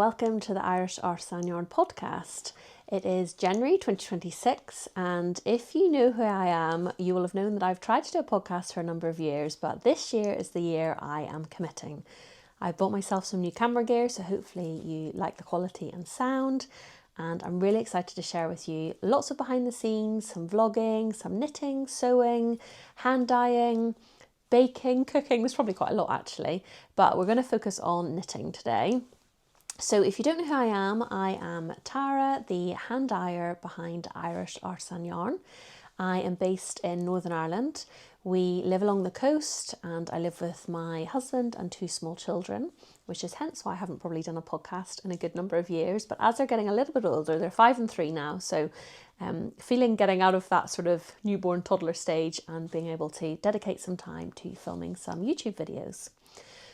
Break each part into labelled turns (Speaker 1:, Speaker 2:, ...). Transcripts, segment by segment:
Speaker 1: welcome to the Irish Artisan Yarn podcast. It is January 2026, and if you know who I am, you will have known that I've tried to do a podcast for a number of years, but this year is the year I am committing. I bought myself some new camera gear, so hopefully you like the quality and sound, and I'm really excited to share with you lots of behind the scenes, some vlogging, some knitting, sewing, hand dyeing, baking, cooking. There's probably quite a lot actually, but we're going to focus on knitting today. So if you don't know who I am Tara, the hand dyer behind Irish Artisan Yarn. I am based in Northern Ireland. We live along the coast and I live with my husband and two small children, which is hence why I haven't probably done a podcast in a good number of years. But as they're getting a little bit older, they're 5 and 3 now, so feeling getting out of that sort of newborn toddler stage and being able to dedicate some time to filming some YouTube videos.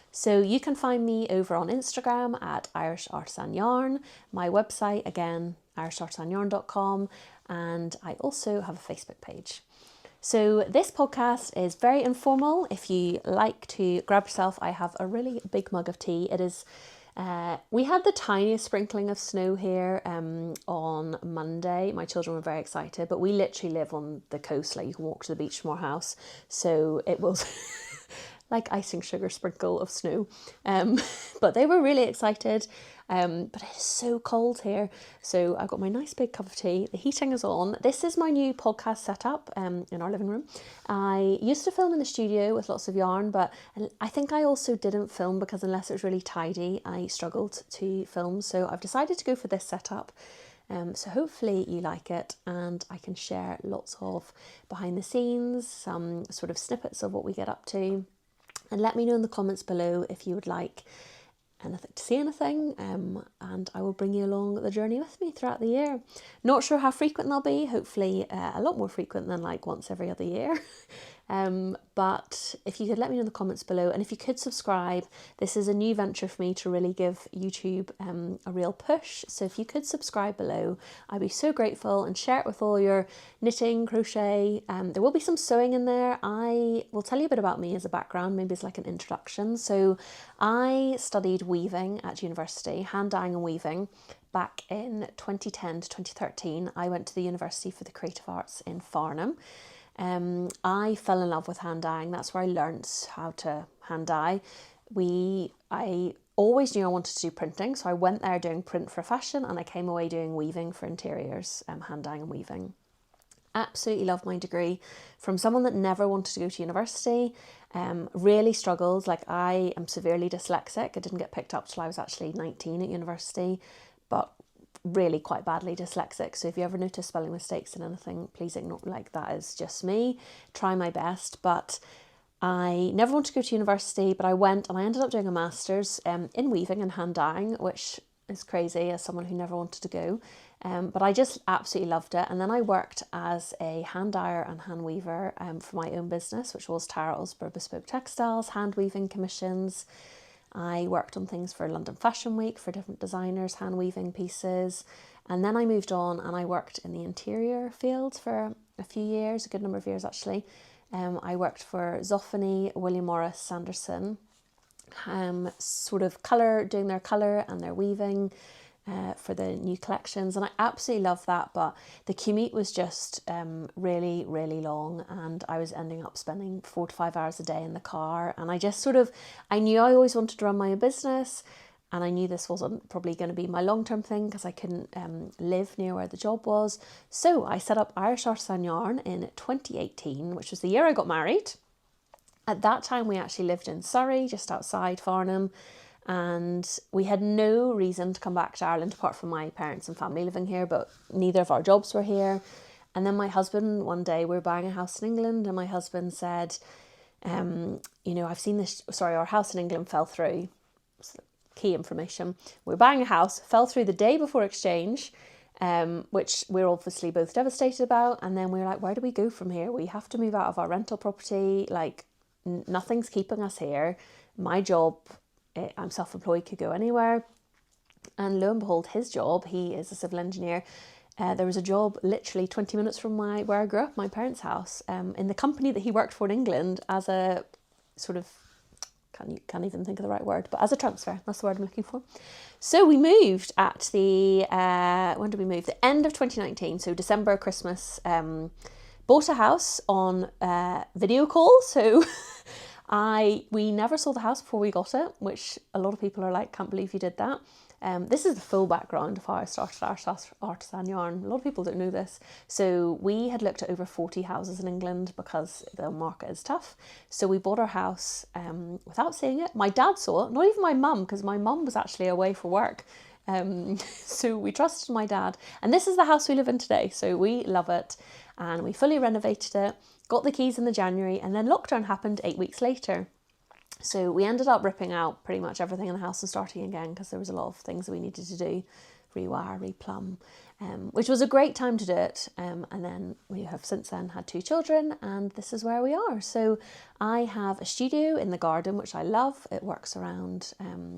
Speaker 1: So you can find me over on Instagram at Irish Artisan Yarn, my website again, irishartisanyarn.com, and I also have a Facebook page. So this podcast is very informal. If you like to grab yourself, I have a really big mug of tea. It is, we had the tiniest sprinkling of snow here on Monday. My children were very excited, but we literally live on the coast, like you can walk to the beach from our house. So it was like icing sugar sprinkle of snow. But they were really excited. But it is so cold here. So I've got my nice big cup of tea. The heating is on. This is my new podcast setup in our living room. I used to film in the studio with lots of yarn, but I think I also didn't film because unless it was really tidy, I struggled to film. So I've decided to go for this setup. So hopefully you like it, and I can share lots of behind the scenes, some sort of snippets of what we get up to. And let me know in the comments below if you would like anything to see anything, and I will bring you along the journey with me throughout the year. Not sure how frequent they'll be, hopefully a lot more frequent than like once every other year. But if you could let me know in the comments below, and if you could subscribe, this is a new venture for me to really give YouTube a real push. So if you could subscribe below, I'd be so grateful, and share it with all your knitting, crochet. There will be some sewing in there. I will tell you a bit about me as a background, maybe as like an introduction. So I studied weaving at university, hand dyeing and weaving. Back in 2010 to 2013, I went to the University for the Creative Arts in Farnham. I fell in love with hand dyeing. That's where I learnt how to hand dye. I always knew I wanted to do printing, so I went there doing print for fashion, and I came away doing weaving for interiors, hand dyeing and weaving. Absolutely loved my degree. From someone that never wanted to go to university, really struggled. Like, I am severely dyslexic. I didn't get picked up till I was actually 19 at university, but really quite badly dyslexic. So if you ever notice spelling mistakes in anything, please ignore, like, that is just me. Try my best. But I never wanted to go to university, but I went and I ended up doing a master's in weaving and hand dyeing, which is crazy as someone who never wanted to go. But I just absolutely loved it. And then I worked as a hand dyer and hand weaver for my own business, which was Tara Osborne Bespoke Textiles, hand weaving commissions. I worked on things for London Fashion Week for different designers, hand weaving pieces. And then I moved on and I worked in the interior field for a few years, a good number of years actually. I worked for Zoffany, William Morris, Sanderson, sort of doing their colour and their weaving for the new collections, and I absolutely loved that, but the commute was just really, really long, and I was ending up spending 4 to 5 hours a day in the car, and I knew I always wanted to run my own business, and I knew this wasn't probably going to be my long-term thing because I couldn't live near where the job was. So I set up Irish Artisan Yarn in 2018, which was the year I got married. At that time we actually lived in Surrey, just outside Farnham, and we had no reason to come back to Ireland apart from my parents and family living here, but neither of our jobs were here. And then my husband, one day we were buying a house in England, and my husband said, I've seen this, our house in England fell through. Key information. We were buying a house, fell through the day before exchange, which we're obviously both devastated about. And then we were like, where do we go from here? We have to move out of our rental property. Like, nothing's keeping us here. My job, I'm self-employed, could go anywhere. And lo and behold, his job, he is a civil engineer. There was a job literally 20 minutes from where I grew up, my parents' house, in the company that he worked for in England as a sort of can't even think of the right word, but as a transfer, that's the word I'm looking for. So we moved at the, when did we move? The end of 2019, so December, Christmas. Bought a house on video call, so we never sold the house before we got it, which a lot of people are like, can't believe you did that. This is the full background of how I started Irish Artisan Yarn. A lot of people don't know this. So we had looked at over 40 houses in England because the market is tough. So we bought our house without seeing it. My dad saw it, not even my mum, because my mum was actually away for work. So we trusted my dad. And this is the house we live in today. So we love it. And we fully renovated it, got the keys in the January, and then lockdown happened 8 weeks later. So we ended up ripping out pretty much everything in the house and starting again because there was a lot of things that we needed to do, rewire, replumb, which was a great time to do it. And then we have since then had 2 children, and this is where we are. So I have a studio in the garden, which I love. It works around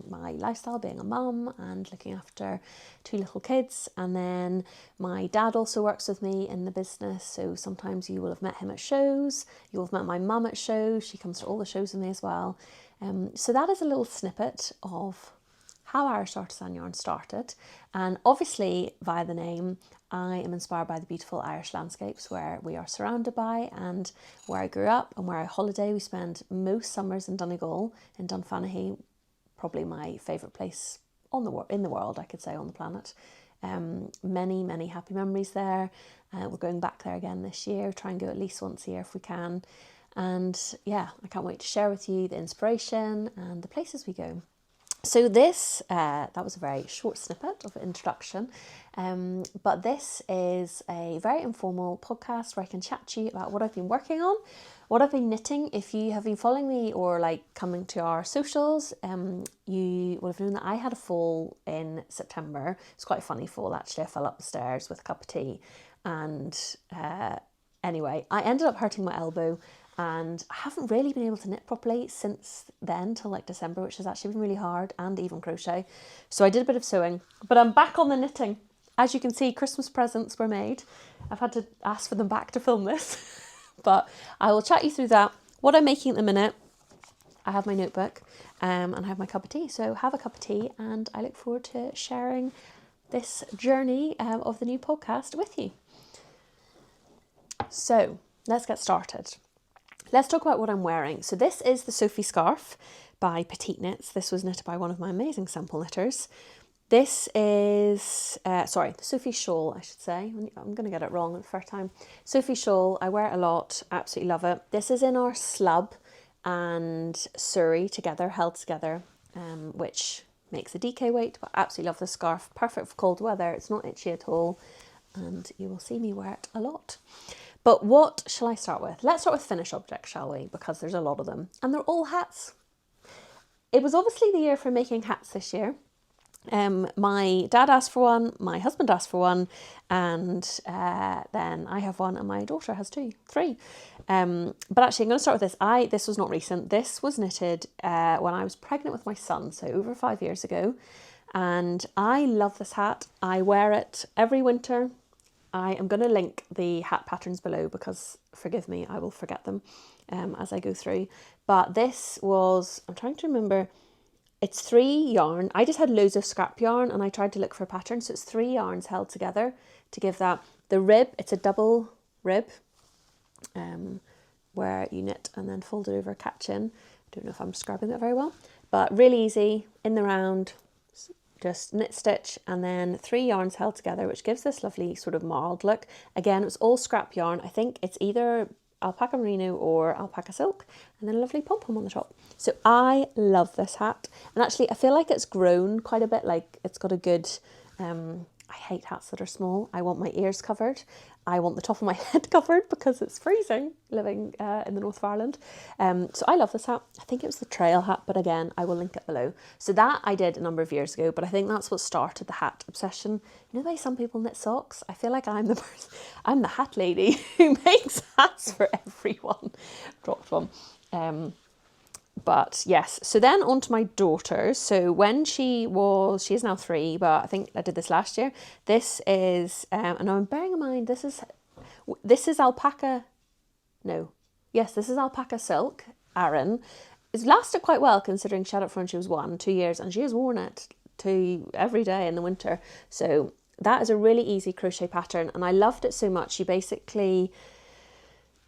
Speaker 1: my lifestyle, being a mum and looking after 2 little kids. And then my dad also works with me in the business. So sometimes you will have met him at shows. You'll have met my mum at shows. She comes to all the shows with me as well. So that is a little snippet of how Irish Artisan Yarn started. And obviously via the name, I am inspired by the beautiful Irish landscapes where we are surrounded by, and where I grew up and where I holiday. We spend most summers in Donegal, in Dunfanaghy, probably my favourite place in the world, I could say, on the planet. Many happy memories there. We're going back there again this year, try and go at least once a year if we can. And yeah, I can't wait to share with you the inspiration and the places we go. So this, that was a very short snippet of an introduction, but this is a very informal podcast where I can chat to you about what I've been working on, what I've been knitting. If you have been following me or like coming to our socials, you will have known that I had a fall in September. It's quite a funny fall actually. I fell up the stairs with a cup of tea, and anyway, I ended up hurting my elbow. And I haven't really been able to knit properly since then till like December, which has actually been really hard, and even crochet. So I did a bit of sewing, but I'm back on the knitting. As you can see, Christmas presents were made. I've had to ask for them back to film this, but I will chat you through that. What I'm making at the minute, I have my notebook and I have my cup of tea. So have a cup of tea, and I look forward to sharing this journey of the new podcast with you. So let's get started. Let's talk about what I'm wearing. So this is the Sophie scarf by Petite Knits. This was knitted by one of my amazing sample knitters. This is, the Sophie shawl, I should say. I'm going to get it wrong the first time. Sophie shawl, I wear it a lot, absolutely love it. This is in our slub and Surrey together, held together, which makes a DK weight, but I absolutely love this scarf. Perfect for cold weather, it's not itchy at all, and you will see me wear it a lot. But what shall I start with? Let's start with finished objects, shall we? Because there's a lot of them. And they're all hats. It was obviously the year for making hats this year. My dad asked for one, my husband asked for one, and then I have one, and my daughter has 3. But actually, I'm going to start with this. This was not recent. This was knitted when I was pregnant with my son, so over 5 years ago. And I love this hat. I wear it every winter. I am going to link the hat patterns below because, forgive me, I will forget them as I go through. But this was, I'm trying to remember, it's 3 yarn. I just had loads of scrap yarn and I tried to look for a pattern. So it's 3 yarns held together to give that. The rib, it's a double rib where you knit and then fold it over, catch in. Don't know if I'm describing that very well, but really easy, in the round. Just knit stitch and then 3 yarns held together, which gives this lovely sort of marled look. Again, it was all scrap yarn. I think it's either alpaca merino or alpaca silk, and then a lovely pom-pom on the top. So I love this hat, and actually I feel like it's grown quite a bit. Like it's got a good, I hate hats that are small. I want my ears covered. I want the top of my head covered because it's freezing living in the north of Ireland. So I love this hat. I think it was the trail hat, but again, I will link it below. So that I did a number of years ago, but I think that's what started the hat obsession. You know the way some people knit socks? I feel like I'm the person, I'm the hat lady who makes hats for everyone. Dropped one. But yes, so then on to my daughter. So when she is now 3, but I think I did this last year. This is, and I'm bearing in mind, this is alpaca, no, yes, this is alpaca silk, Aran. it's lasted quite well considering she had it from when she was 2 years, and she has worn it to every day in the winter. So that is a really easy crochet pattern, and I loved it so much. You basically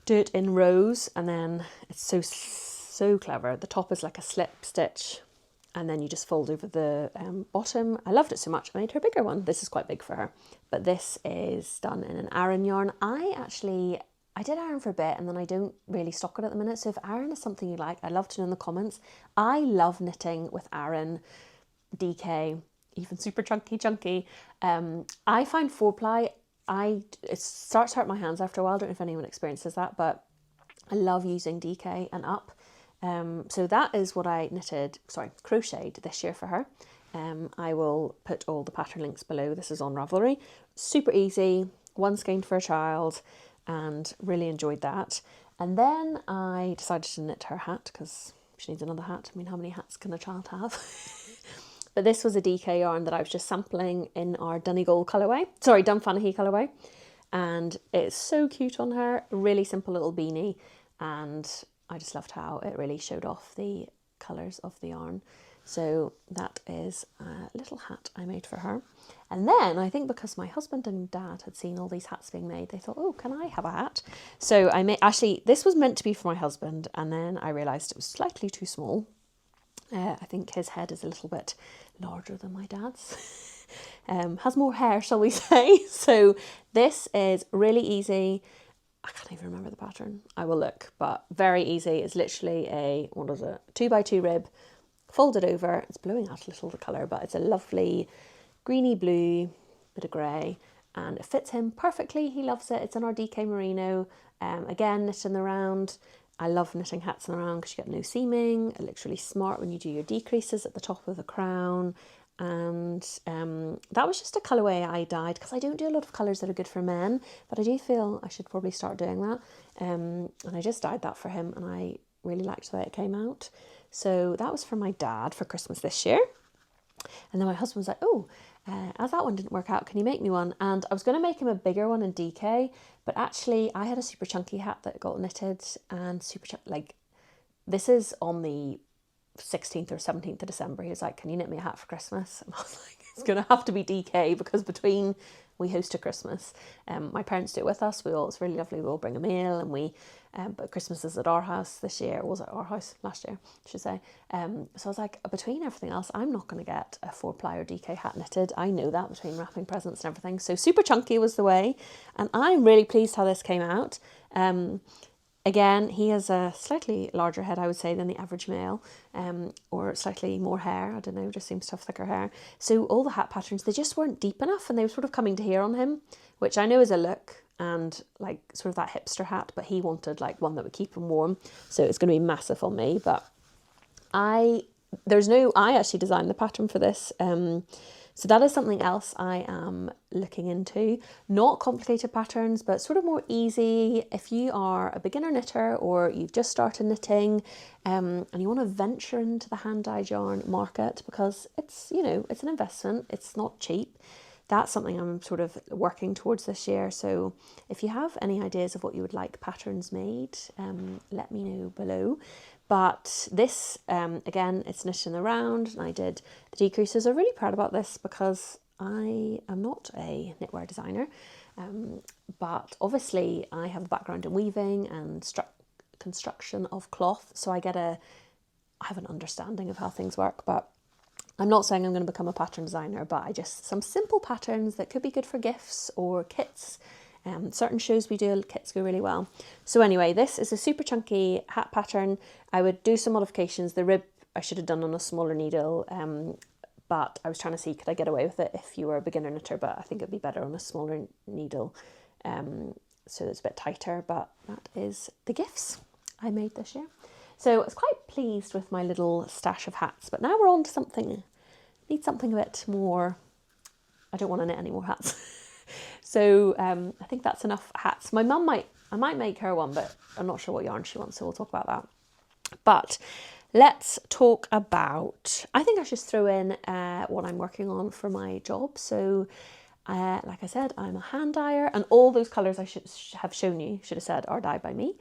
Speaker 1: do it in rows, and then it's so clever. The top is like a slip stitch, and then you just fold over the bottom. I loved it so much. I made her a bigger one. This is quite big for her, but this is done in an Aran yarn. I did Aran for a bit, and then I don't really stock it at the minute. So if Aran is something you like, I'd love to know in the comments. I love knitting with Aran, DK, even super chunky. I find 4-ply, it starts to hurt my hands after a while. I don't know if anyone experiences that, but I love using DK and up. So that is what I crocheted this year for her. I will put all the pattern links below. This is on Ravelry. Super easy, one skein for a child, and really enjoyed that. And then I decided to knit her hat because she needs another hat. I mean, how many hats can a child have? But this was a DK yarn that I was just sampling in our Dunfanahy colourway. And it's so cute on her, really simple little beanie. And I just loved how it really showed off the colours of the yarn. So that is a little hat I made for her. And then I think because my husband and dad had seen all these hats being made, they thought, oh, can I have a hat? So I made, actually, this was meant to be for my husband, and then I realised it was slightly too small. I think his head is a little bit larger than my dad's. Has more hair, shall we say. So this is really easy. I can't even remember the pattern. I will look, but very easy. It's literally a, 2x2 rib, folded over. It's blowing out a little the colour, but it's a lovely greeny blue, bit of grey, and it fits him perfectly. He loves it. It's in our DK merino. Again, knit in the round. I love knitting hats in the round because you get no seaming. It looks really smart when you do your decreases at the top of the crown. And that was just a colourway I dyed because I don't do a lot of colours that are good for men, but I do feel I should probably start doing that. And I just dyed that for him, and I really liked the way it came out. So that was for my dad for Christmas this year. And then my husband was like, oh, as that one didn't work out, can you make me one? And I was going to make him a bigger one in DK, but actually I had a super chunky hat that got knitted, and this is on the 16th or 17th of December. He was like, can you knit me a hat for Christmas? And I was like, it's going to have to be DK because between we host a Christmas, my parents do it with us. It's really lovely. We all bring a meal, and but Christmas is at our house this year. It was at our house last year, I should say. So I was like, between everything else, I'm not going to get a 4-ply or DK hat knitted. I know that between wrapping presents and everything. So super chunky was the way, and I'm really pleased how this came out. Again, he has a slightly larger head, I would say, than the average male, or slightly more hair. I don't know, just seems to have thicker hair. So all the hat patterns, they just weren't deep enough, and they were sort of coming to here on him, which I know is a look and like sort of that hipster hat, but he wanted like one that would keep him warm. So it's going to be massive on me, but I actually designed the pattern for this. So that is something else I am looking into. Not complicated patterns, but sort of more easy. If you are a beginner knitter or you've just started knitting, and you want to venture into the hand-dyed yarn market, because it's an investment, it's not cheap. That's something I'm sort of working towards this year. So if you have any ideas of what you would like patterns made, let me know below. But this, again, it's knit in the round, and I did the decreases. I'm really proud about this because I am not a knitwear designer, but obviously I have a background in weaving and construction of cloth, so I have an understanding of how things work. But I'm not saying I'm going to become a pattern designer, but some simple patterns that could be good for gifts or kits. Certain shows we do, kits go really well. So anyway, this is a super chunky hat pattern. I would do some modifications. The rib I should have done on a smaller needle, but I was trying to see could I get away with it if you were a beginner knitter, but I think it'd be better on a smaller needle, so it's a bit tighter. But that is the gifts I made this year. So I was quite pleased with my little stash of hats, but now we're on to something, need something a bit more, I don't want to knit any more hats. So I think that's enough hats. My mum I might make her one, but I'm not sure what yarn she wants, so we'll talk about that. But let's talk about, I think I should throw in what I'm working on for my job. So like I said, I'm a hand dyer, and all those colours I should have shown you, should have said, are dyed by me.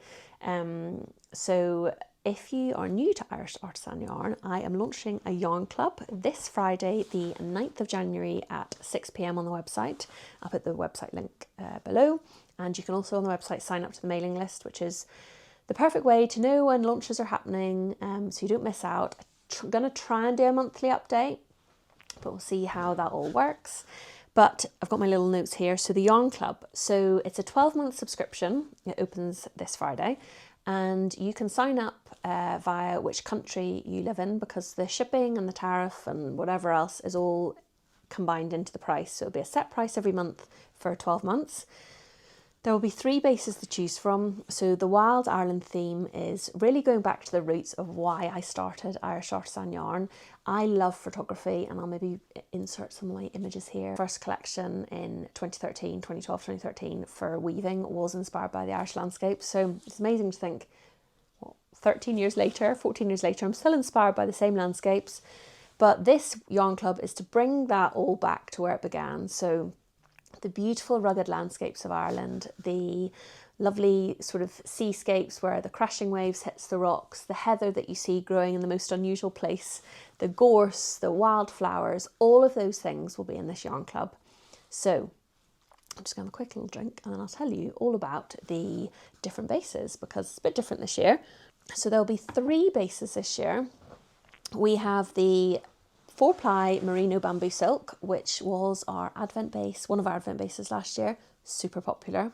Speaker 1: So if you are new to Irish Artisan Yarn, I am launching a yarn club this Friday, the 9th of January at 6 p.m. on the website. I'll put the website link below, and you can also on the website sign up to the mailing list, which is the perfect way to know when launches are happening, so you don't miss out. I'm going to try and do a monthly update, but we'll see how that all works. But I've got my little notes here. So the Yarn Club, so it's a 12-month subscription. It opens this Friday, and you can sign up via which country you live in, because the shipping and the tariff and whatever else is all combined into the price. So it'll be a set price every month for 12 months. There will be 3 bases to choose from. So the Wild Ireland theme is really going back to the roots of why I started Irish Artisan Yarn. I love photography, and I'll maybe insert some of my images here. First collection in 2013, 2012, 2013 for weaving was inspired by the Irish landscape. So it's amazing to think, 13 years later, 14 years later, I'm still inspired by the same landscapes. But this yarn club is to bring that all back to where it began. So the beautiful rugged landscapes of Ireland, the lovely sort of seascapes where the crashing waves hits the rocks, the heather that you see growing in the most unusual place, the gorse, the wildflowers, all of those things will be in this yarn club. So I'm just going to have a quick little drink, and then I'll tell you all about the different bases, because it's a bit different this year. So there'll be 3 bases this year. We have the 4-ply merino bamboo silk, which was our Advent base, one of our Advent bases last year, super popular.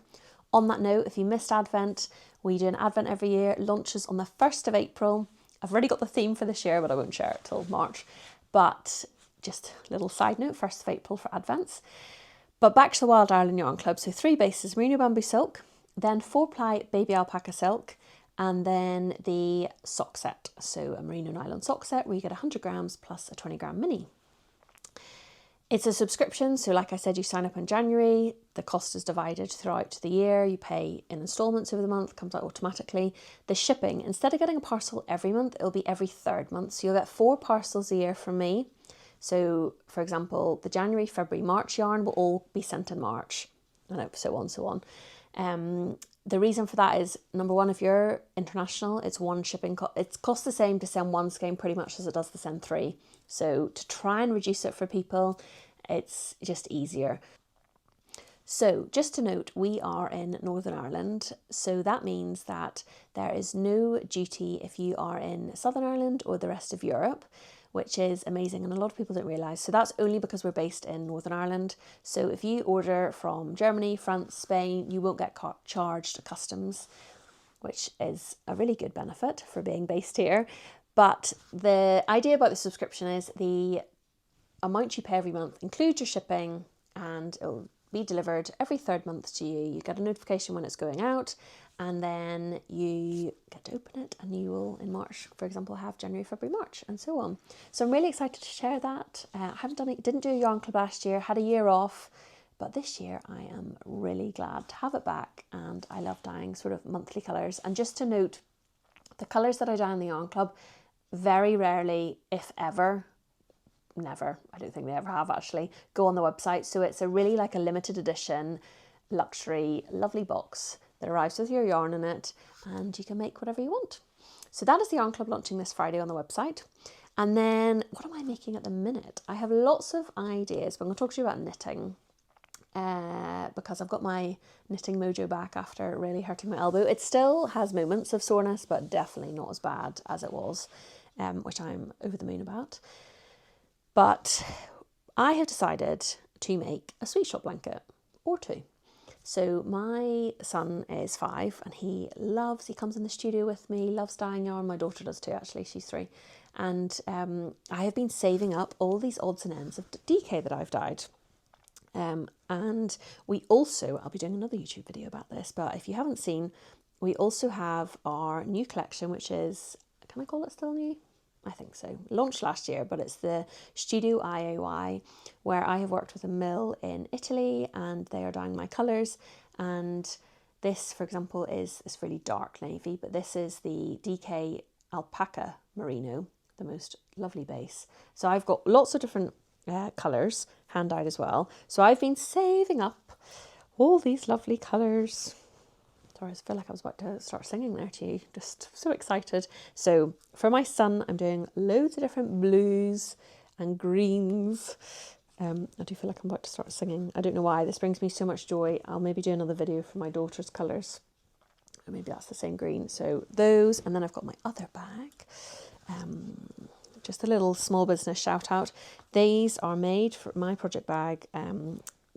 Speaker 1: On that note, if you missed Advent, we do an Advent every year, launches on the 1st of April. I've already got the theme for this year, but I won't share it till March. But just a little side note, 1st of April for Advents. But back to the Wild Ireland Yarn Club. So 3 bases, merino bamboo silk, then 4-ply baby alpaca silk, and then the sock set. So a merino nylon sock set where you get 100 grams plus a 20 gram mini. It's a subscription, so like I said, you sign up in January, the cost is divided throughout the year, you pay in instalments over the month, comes out automatically. The shipping, instead of getting a parcel every month, it'll be every 3rd month, so you'll get 4 parcels a year from me. So for example, the January, February, March yarn will all be sent in March, and so on, so on. The reason for that is, number one, if you're international, it's one shipping it costs the same to send 1 skein pretty much as it does to send 3. So to try and reduce it for people, it's just easier. So just to note, we are in Northern Ireland, so that means that there is no duty if you are in Southern Ireland or the rest of Europe, which is amazing, and a lot of people don't realise. So that's only because we're based in Northern Ireland. So if you order from Germany, France, Spain, you won't get charged customs, which is a really good benefit for being based here. But the idea about the subscription is the amount you pay every month includes your shipping, and it'll be delivered every 3rd month to you. You get a notification when it's going out, and then you get to open it, and you will in March, for example, have January, February, March, and so on. So I'm really excited to share that. I didn't do a yarn club last year, had a year off, but this year I am really glad to have it back, and I love dyeing sort of monthly colours. And just to note, the colours that I dye in the yarn club, very rarely, if ever, never, I don't think they ever have actually, go on the website. So it's a really like a limited edition, luxury, lovely box that arrives with your yarn in it, and you can make whatever you want. So that is the Yarn Club launching this Friday on the website. And then what am I making at the minute? I have lots of ideas, but I'm going to talk to you about knitting because I've got my knitting mojo back after really hurting my elbow. It still has moments of soreness, but definitely not as bad as it was, which I'm over the moon about. But I have decided to make a sweet shop blanket or 2. So my son is 5 and he comes in the studio with me, loves dyeing yarn. My daughter does too, actually, she's 3. And I have been saving up all these odds and ends of DK that I've dyed. And we also, I'll be doing another YouTube video about this, but if you haven't seen, we also have our new collection, which is, can I call it still new? I think so. Launched last year, but it's the Studio IAY, where I have worked with a mill in Italy and they are dyeing my colours. And this, for example, is really dark navy, but this is the DK Alpaca Merino, the most lovely base. So I've got lots of different colours, hand dyed as well. So I've been saving up all these lovely colours Sorry, I feel like I was about to start singing there to you. Just so excited. So for my son, I'm doing loads of different blues and greens. I do feel like I'm about to start singing. I don't know why. This brings me so much joy. I'll maybe do another video for my daughter's colours. Or maybe that's the same green. So those, and then I've got my other bag. Just a little small business shout out. These are made for my project bag.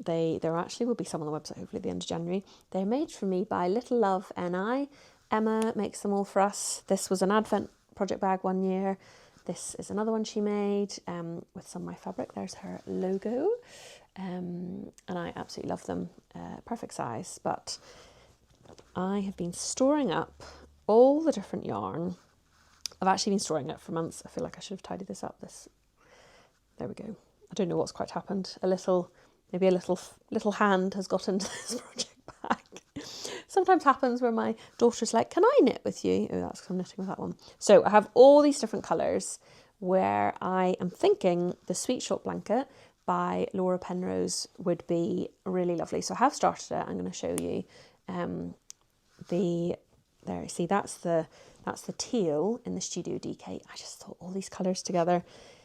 Speaker 1: There actually will be some on the website hopefully at the end of January. They're made for me by Little Love NI. Emma makes them all for us. This was an Advent project bag one year. This is another one she made with some of my fabric. There's her logo. And I absolutely love them. Perfect size. But I have been storing up all the different yarn. I've actually been storing it for months. I feel like I should have tidied this up. There we go. I don't know what's quite happened. Maybe a little hand has got into this project bag. Sometimes happens where my daughter's like, can I knit with you? Oh, that's because I'm knitting with that one. So I have all these different colours where I am thinking the Sweet Shop Blanket by Laura Penrose would be really lovely. So I have started it. I'm going to show you there. See, that's the teal in the Studio DK. I just thought all these colours together.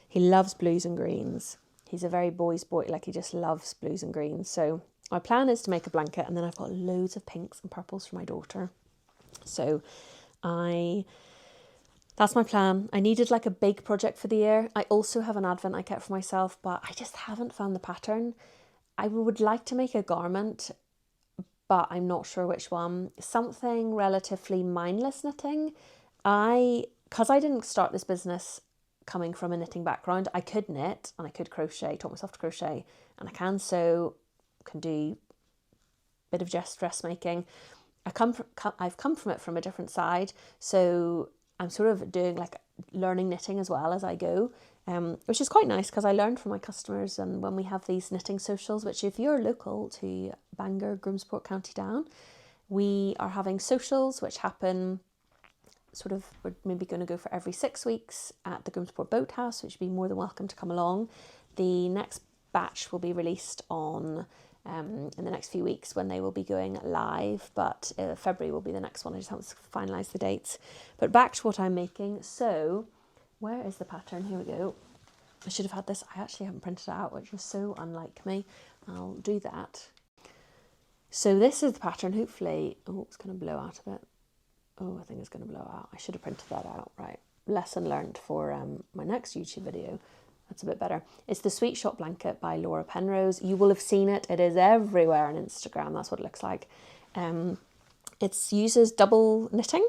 Speaker 1: He loves blues and greens. He's a very boy's boy, like he just loves blues and greens. So my plan is to make a blanket, and then I've got loads of pinks and purples for my daughter. So that's my plan. I needed like a big project for the year. I also have an Advent I kept for myself, but I just haven't found the pattern. I would like to make a garment, but I'm not sure which one. Something relatively mindless knitting. Because I didn't start this business coming from a knitting background, I could knit and I could crochet, taught myself to crochet, and I can sew, can do a bit of dressmaking. I've come from it from a different side, so I'm sort of doing like learning knitting as well as I go, which is quite nice because I learn from my customers. And when we have these knitting socials, which if you're local to Bangor, Grimsport, County Down, we are having socials which happen we're maybe going to go for every 6 weeks at the Grimsport Boathouse, which would be more than welcome to come along. The next batch will be released in the next few weeks when they will be going live, but February will be the next one. I just haven't finalised the dates. But back to what I'm making. So where is the pattern? Here we go. I should have had this. I actually haven't printed it out, which is so unlike me. I'll do that. So this is the pattern. Hopefully, it's going to blow out a bit. Oh, I think it's going to blow out. I should have printed that out. Right. Lesson learned for my next YouTube video. That's a bit better. It's the Sweet Shop Blanket by Laura Penrose. You will have seen it. It is everywhere on Instagram. That's what it looks like. It uses double knitting.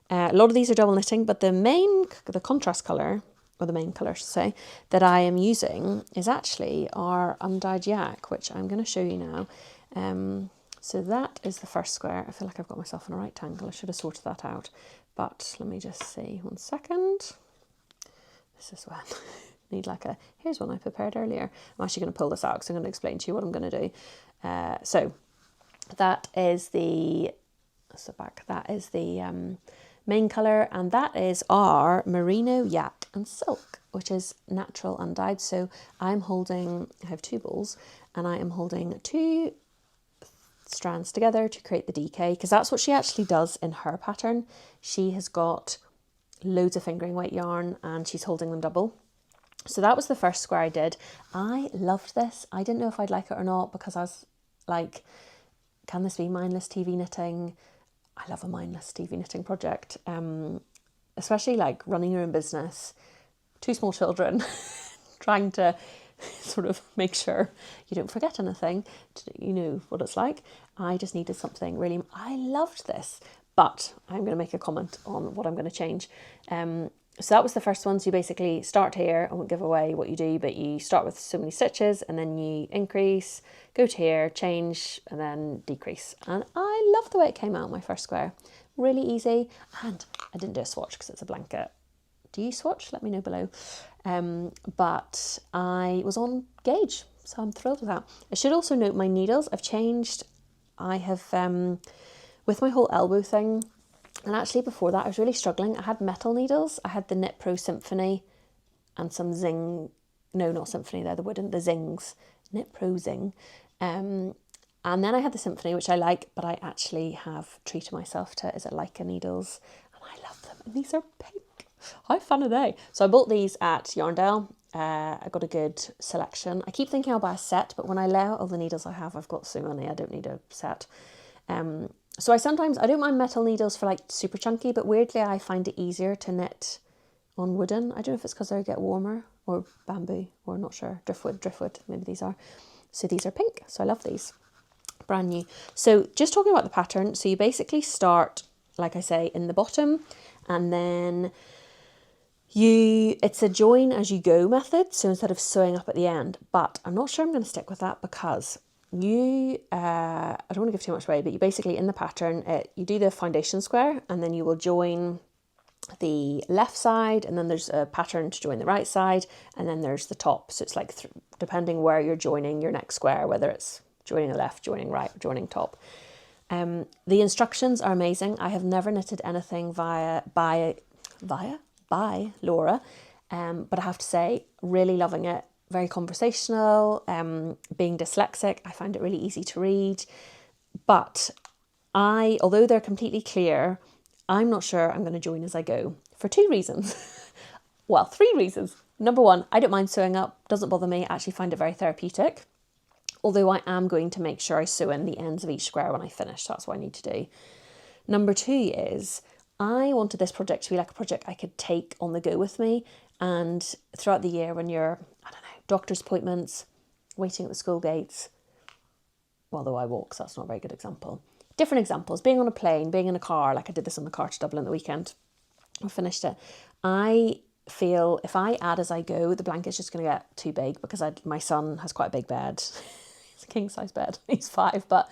Speaker 1: A lot of these are double knitting, but the contrast colour, or the main colour, I should say, that I am using is actually our undyed yak, which I'm going to show you now. So that is the first square. I feel like I've got myself in a right angle. I should have sorted that out. But let me just see. 1 second. This is one. Here's one I prepared earlier. I'm actually going to pull this out because I'm going to explain to you what I'm going to do. So that is the back. That is the main colour, and that is our merino yak and silk, which is natural undyed. So I have 2 balls, and I am holding 2 strands together to create the DK, because that's what she actually does in her pattern. She has got loads of fingering weight yarn and she's holding them double. So that was the first square I did. I loved this. I didn't know if I'd like it or not, because I was like, can this be mindless TV knitting? I love a mindless TV knitting project, especially like running your own business, 2 small children, trying to sort of make sure you don't forget anything. You know what it's like. I just needed something really. I loved this, but I'm going to make a comment on what I'm going to change. So that was the first one. So you basically start here. I won't give away what you do, but you start with so many stitches and then you increase, go to here, change, and then decrease. And I love the way it came out, my first square. Really easy. And I didn't do a swatch because it's a blanket. Do you swatch? Let me know below. But I was on gauge, so I'm thrilled with that. I should also note my needles. I've changed. I have, with my whole elbow thing, and actually before that I was really struggling. I had metal needles. I had the Knit Pro Symphony and some Zing, no, not Symphony, they're the wooden, the Zings, Knit Pro Zing. And And then I had the Symphony, which I like, but I actually have treated myself to, is it Leica needles? And I love them. And these are pink. How fun are they? So I bought these at Yarndale. I got a good selection. I keep thinking I'll buy a set, but when I lay out all the needles I have, I've got so many, I don't need a set. So I don't mind metal needles for like super chunky, but weirdly I find it easier to knit on wooden. I don't know if it's because they get warmer, or bamboo, or not sure. Driftwood, maybe these are. So these are pink, so I love these. Brand new. So just talking about the pattern, so you basically start, like I say, in the bottom, and then it's a join as you go method, so instead of sewing up at the end. But I'm not sure I'm going to stick with that, because I don't want to give too much away, but you basically, in the pattern, you do the foundation square, and then you will join the left side, and then there's a pattern to join the right side, and then there's the top. So it's like depending where you're joining your next square, whether it's joining the left, joining right, or joining top. The instructions are amazing. I have never knitted anything by Laura, but I have to say, really loving it. Very conversational. Being dyslexic, I find it really easy to read. But although they're completely clear, I'm not sure I'm going to join as I go for 2 reasons. Well, 3 reasons. Number 1, I don't mind sewing up. Doesn't bother me. I actually find it very therapeutic. Although I am going to make sure I sew in the ends of each square when I finish. That's what I need to do. Number 2 is I wanted this project to be like a project I could take on the go with me. And throughout the year, when you're, I don't know, doctor's appointments, waiting at the school gates, although I walk, so that's not a very good example. Different examples, being on a plane, being in a car, like I did this on the car to Dublin at the weekend. I finished it. I feel if I add as I go, the blanket's just going to get too big, because my son has quite a big bed. It's a king size bed. He's 5, but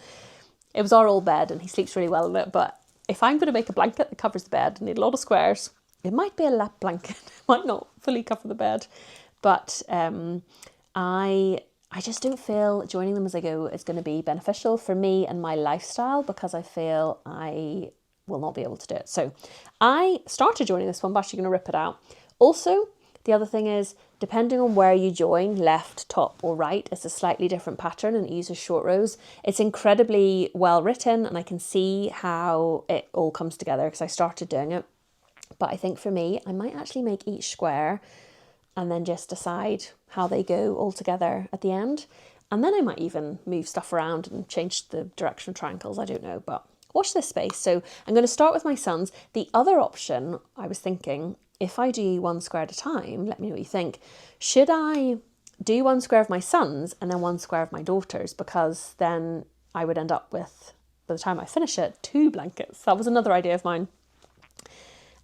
Speaker 1: it was our old bed and he sleeps really well in it. But if I'm going to make a blanket that covers the bed, I need a lot of squares. It might be a lap blanket. It might not fully cover the bed. But I just don't feel joining them as I go is going to be beneficial for me and my lifestyle, because I feel I will not be able to do it. So I started joining this one, but I'm actually going to rip it out. Also, the other thing is, depending on where you join, left, top or right, it's a slightly different pattern and it uses short rows. It's incredibly well written and I can see how it all comes together because I started doing it. But I think for me, I might actually make each square and then just decide how they go all together at the end. And then I might even move stuff around and change the direction of triangles. I don't know, but watch this space. So I'm going to start with my son's. The other option, I was thinking, if I do 1 square at a time, let me know what you think. Should I do 1 square of my son's and then 1 square of my daughter's? Because then I would end up with, by the time I finish it, 2 blankets. That was another idea of mine.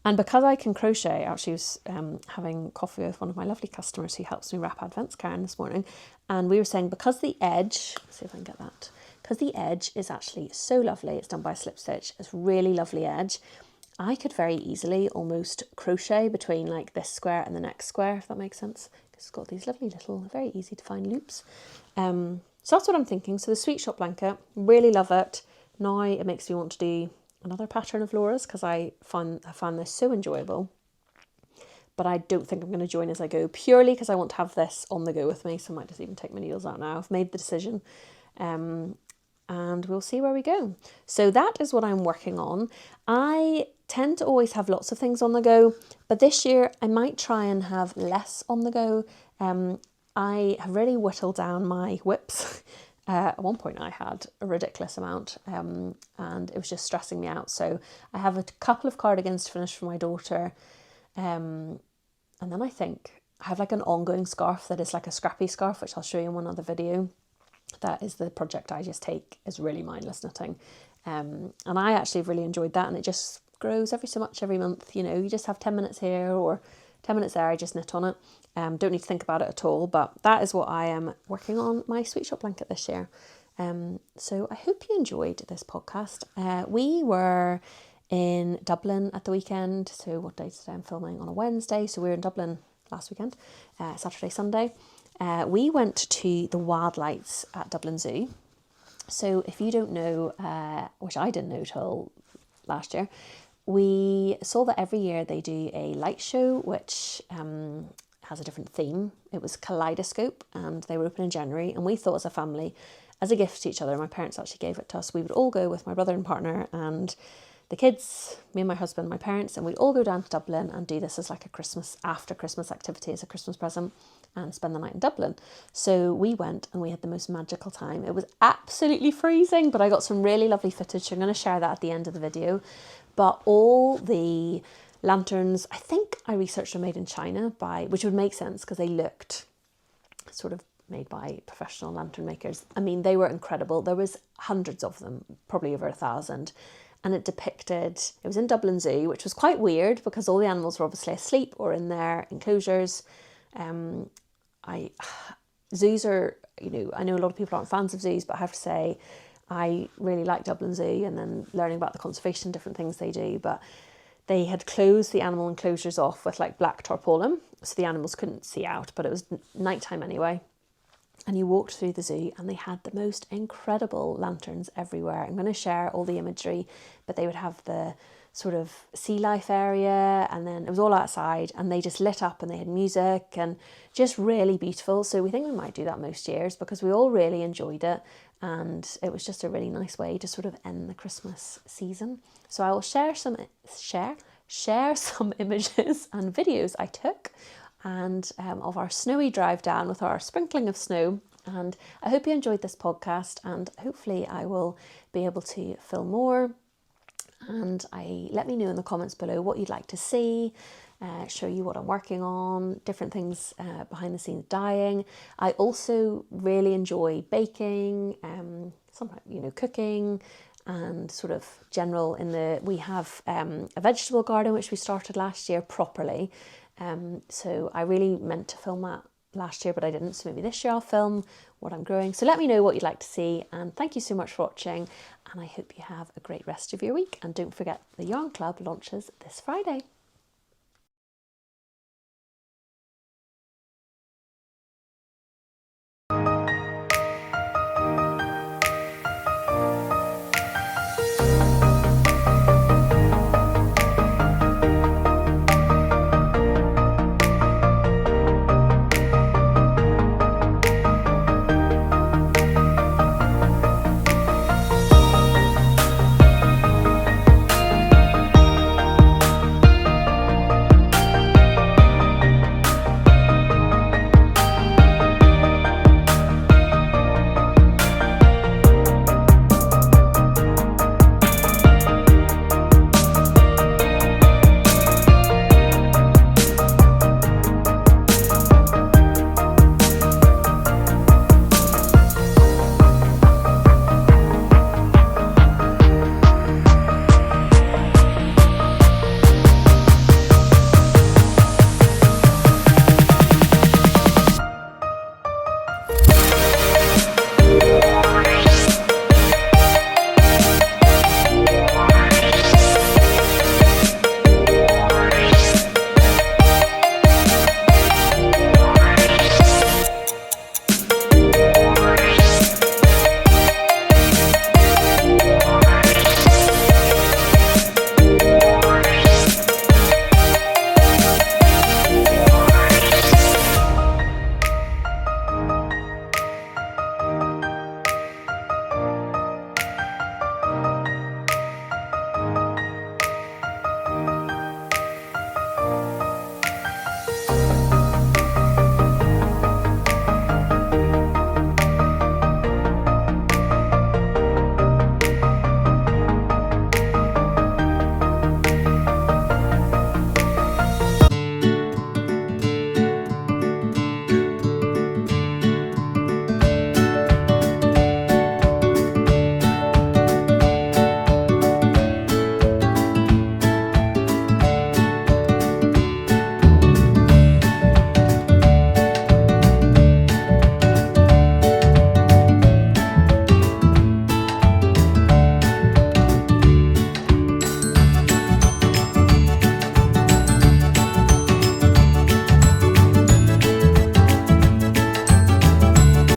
Speaker 1: And because I can crochet, I actually was having coffee with one of my lovely customers who helps me wrap advents, Karen, this morning. And we were saying, because the edge, let's see if I can get that, because the edge is actually so lovely, it's done by a slip stitch, it's really lovely edge. I could very easily almost crochet between like this square and the next square, if that makes sense. Because it's got these lovely little, very easy to find loops. So that's what I'm thinking. So the Sweet Shop blanket, really love it. Now it makes me want to do another pattern of Laura's because I found this so enjoyable. But I don't think I'm going to join as I go, purely because I want to have this on the go with me. So I might just even take my needles out now. I've made the decision. And we'll see where we go. So that is what I'm working on. I tend to always have lots of things on the go, but this year I might try and have less on the go. I have really whittled down my whips. At one point I had a ridiculous amount and it was just stressing me out. So I have a couple of cardigans to finish for my daughter. And then I think I have like an ongoing scarf that is like a scrappy scarf, which I'll show you in one other video. That is the project I just take, is really mindless knitting. And I actually have really enjoyed that, and it just grows every so much every month. You know, you just have 10 minutes here or 10 minutes there, I just knit on it. Don't need to think about it at all, but that is what I am working on, my Sweet Shop blanket this year. So I hope you enjoyed this podcast. We were in Dublin at the weekend. So what day today? I'm filming on a Wednesday. So we were in Dublin last weekend, Saturday, Sunday. We went to the Wildlights at Dublin Zoo. So if you don't know, which I didn't know till last year, we saw that every year they do a light show, which has a different theme. It was Kaleidoscope, and they were open in January, and we thought as a family, as a gift to each other. My parents actually gave it to us. We would all go with my brother and partner and the kids, me and my husband, my parents, and we'd all go down to Dublin and do this as like a Christmas, after Christmas activity, as a Christmas present, and spend the night in Dublin. So we went and we had the most magical time. It was absolutely freezing, but I got some really lovely footage. So I'm going to share that at the end of the video. But all the lanterns, I think I researched, are made in China, which would make sense because they looked sort of made by professional lantern makers. I mean, they were incredible. There was hundreds of them, probably over 1,000. And it was in Dublin Zoo, which was quite weird because all the animals were obviously asleep or in their enclosures. Zoos are, I know a lot of people aren't fans of zoos, but I have to say I really like Dublin Zoo, and then learning about the conservation, different things they do. But they had closed the animal enclosures off with like black tarpaulin, so the animals couldn't see out, but it was nighttime anyway. And you walked through the zoo and they had the most incredible lanterns everywhere. I'm going to share all the imagery, but they would have the sort of sea life area, and then it was all outside and they just lit up and they had music and just really beautiful. So we think we might do that most years because we all really enjoyed it, and it was just a really nice way to sort of end the Christmas season. So I will share some images and videos I took, and of our snowy drive down with our sprinkling of snow. And I hope you enjoyed this podcast, and hopefully I will be able to film more. And let me know in the comments below what you'd like to see, show you what I'm working on, different things behind the scenes dyeing. I also really enjoy baking, sometimes cooking, and sort of general we have a vegetable garden which we started last year properly. So I really meant to film that last year, but I didn't. So maybe this year I'll film what I'm growing. So let me know what you'd like to see. And thank you so much for watching. And I hope you have a great rest of your week. And don't forget, the Yarn Club launches this Friday.